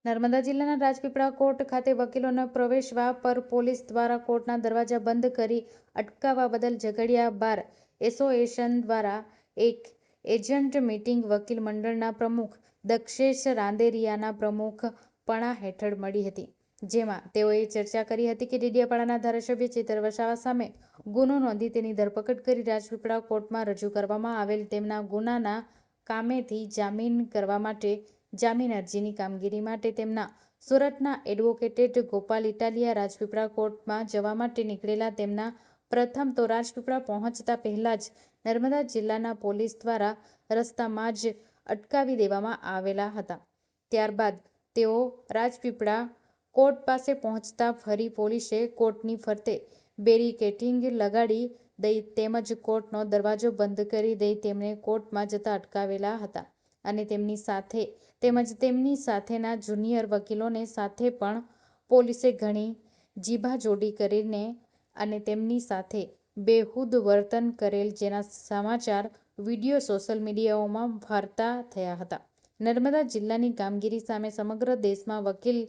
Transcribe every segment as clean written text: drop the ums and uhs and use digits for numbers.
નર્મદા જિલ્લાના રાજપીપળા કોર્ટ ખાતે વકીલોના પ્રવેશવા પર પોલીસ દ્વારા કોર્ટના દરવાજા બંધ કરી અટકાવવા બદલ ઝઘડિયા બાર એસોસિએશન દ્વારા એક એજન્ટ મીટિંગ વકીલ મંડળના પ્રમુખ દક્ષેશ રાંદેરિયાના પ્રમુખપણા હેઠળ મળી હતી, જેમાં તેઓએ ચર્ચા કરી હતી કે ડેડિયાપાડાના ધારાસભ્ય ચેતર વસાવા સામે ગુનો નોંધી તેની ધરપકડ કરી રાજપીપળા કોર્ટમાં રજૂ કરવામાં આવેલ તેમના ગુનાના કામેથી જામીન કરવા માટે જામીન અરજીની કામગીરી માટે તેમના સુરતના એડવોકેટ ગોપાલ ઇટાલિયા રાજપીપળા કોર્ટમાં જવા માટે નીકળેલા તેમના પ્રથમ તો રાજપીપળા પહોંચતા પહેલા જ નર્મદા જિલ્લાના પોલીસ દ્વારા રસ્તામાં જ અટકાવી દેવામાં આવેલા હતા। ત્યારબાદ તેઓ રાજપીપળા કોર્ટ પાસે પહોંચતા ફરી પોલીસે કોર્ટની ફરતે બેરિકેડિંગ લગાડી દઈ તેમજ કોર્ટનો દરવાજો બંધ કરી દઈ તેમને કોર્ટમાં જતા અટકાવેલા હતા અને તેમની સાથેના જુનિયર વકીલોને સાથે પણ પોલીસે ઘણી જીભાજોડી કરીને અને તેમની સાથે બેહુદ વર્તન કરેલ, જેના સમાચાર વિડીયો સોશિયલ મીડિયાઓમાં ફરતા થયા હતા। નર્મદા જિલ્લાની કામગીરી સામે સમગ્ર દેશમાં વકીલ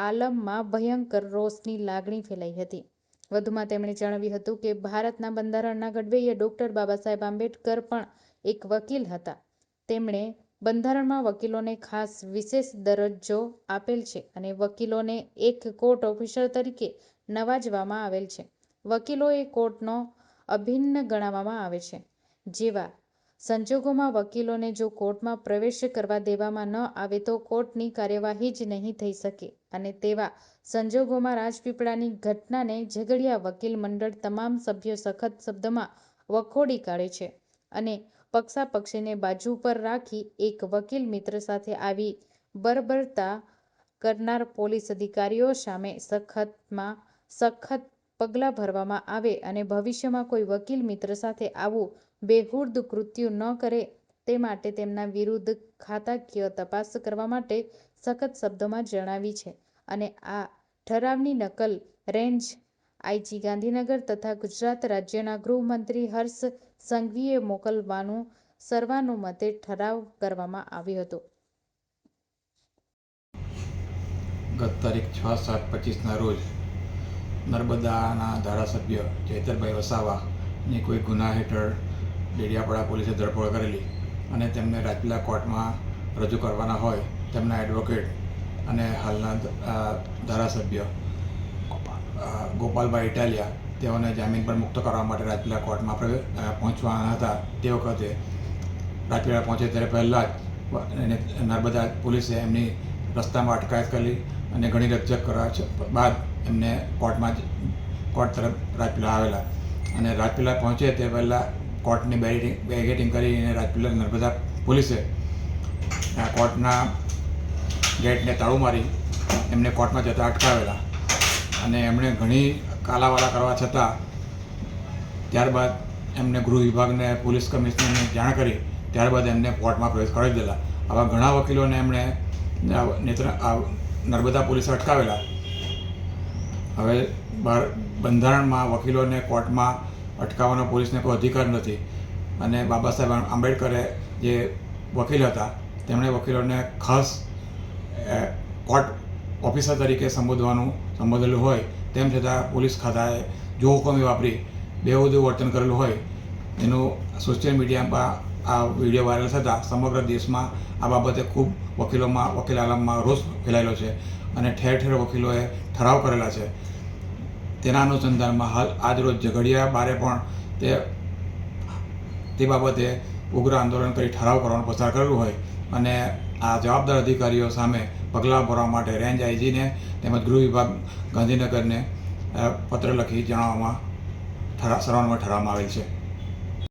આલમમાં ભયંકર રોષની લાગણી ફેલાઈ હતી। વધુમાં તેમણે જણાવ્યું હતું કે ભારતના બંધારણના ઘડવૈયા ડોક્ટર બાબાસાહેબ આંબેડકર પણ એક વકીલ હતા। તેમણે બંધારણમાં વકીલોને ખાસ વિશેષ દરજ્જો આપેલ છે અને વકીલોને એક કોર્ટ ઓફિસર તરીકે નવાજવામાં આવેલ છે। વકીલો એ કોર્ટનો અભિન્ન ગણવામાં આવે છે। જેવા સંજોગોમાં વકીલોને જો કોર્ટમાં પ્રવેશ કરવા દેવામાં ન આવે તો કોર્ટની કાર્યવાહી જ નહીં થઈ શકે અને તેવા સંજોગોમાં રાજપીપળાની ઘટનાને ઝઘડિયા વકીલ મંડળ તમામ સભ્યો સખત શબ્દમાં વખોડી કાઢે છે અને પક્ષાપક્ષીને બાજુ પર રાખી એક વકીલ મિત્ર સાથે આવી બર્બરતા કરનાર પોલીસ અધિકારીઓ સામે સખતમાં સખત પગલાં ભરવામાં આવે અને ભવિષ્યમાં કોઈ વકીલ મિત્ર સાથે આવું બેહુદ કૃત્ય ન કરે તે માટે તેમના વિરુદ્ધ ખાતાકીય તપાસ કરવા માટે સખત શબ્દોમાં જણાવી છે અને આ ઠરાવની નકલ રેન્જ આઈજી ગાંધીનગર તથા ગુજરાત રાજ્યના ગૃહમંત્રી હર્ષ સંઘવીએ મોકલવાનું સર્વાનુમતે ઠરાવ કરવામાં આવ્યો હતો। ગત તારીખ 6/7/25ના રોજ નર્મદાના ધારાસભ્ય ચેતરભાઈ વસાવાની કોઈ ગુના હેઠળ ડેડિયાપાડા પોલીસે ધરપકડ કરેલી અને તેમને રાજપીપળા કોર્ટમાં રજૂ કરવાના હોય તેમના એડવોકેટ અને હાલના ધારાસભ્ય ગોપાલભાઈ ઇટાલિયા તેઓને જામીન પર મુક્ત કરવા માટે રાજપીપળા કોર્ટમાં પહોંચવાના હતા। તે વખતે રાજપીપળા પહોંચે ત્યારે પહેલાં જ નર્મદા પોલીસે એમની રસ્તામાં અટકાયત કરી અને ઘણી રકઝક કરવા બાદ એમને કોર્ટ તરફ રાજપીપળા આવેલા અને રાજપીપળા પહોંચે તે પહેલાં કોર્ટની બેરિકેડિંગ કરીને રાજપીપળા નર્મદા પોલીસે કોર્ટના ગેટને તાળું મારી એમને કોર્ટમાં જતા અટકાવેલા અને એમણે ઘણી કાલાવાલા કરવા છતાં ત્યારબાદ એમને ગૃહ વિભાગને પોલીસ કમિશનરને જાણ કરી ત્યારબાદ એમને કોર્ટમાં પ્રવેશ કરાવી દીધેલા। આવા ઘણા વકીલોને એમણે નર્મદા પોલીસે અટકાવેલા। હવે બંધારણમાં વકીલોને કોર્ટમાં અટકાવવાનો પોલીસને કોઈ અધિકાર નથી અને બાબા સાહેબ આંબેડકરે જે વકીલ હતા તેમણે વકીલોને ખાસ કોર્ટ ઓફિસર તરીકે સંબોધેલું હોય તેમ છતાં પોલીસ ખાતાએ જો હુકમી વાપરી બેહુદું વર્તન કરેલું હોય એનું સોશિયલ મીડિયામાં આ વિડીયો વાયરલ થતાં સમગ્ર દેશમાં આ બાબતે ખૂબ વકીલ આલમમાં રોષ ફેલાયેલો છે અને ઠેર ઠેર વકીલોએ ઠરાવ કરેલા છે। તેના અનુસંધાનમાં હાલ આજરોજ ઝઘડિયા બારે પણ તે બાબતે ઉગ્ર આંદોલન કરી ઠરાવ કરવાનું પસાર કરેલું હોય અને આ જવાબદાર અધિકારીઓ સામે પગલાં ભરવા માટે રેન્જ આઈજીને તેમજ ગૃહ વિભાગ ગાંધીનગરને પત્ર લખી જણાવવામાં સર્વાનુમતે ઠરાવવામાં આવેલ છે।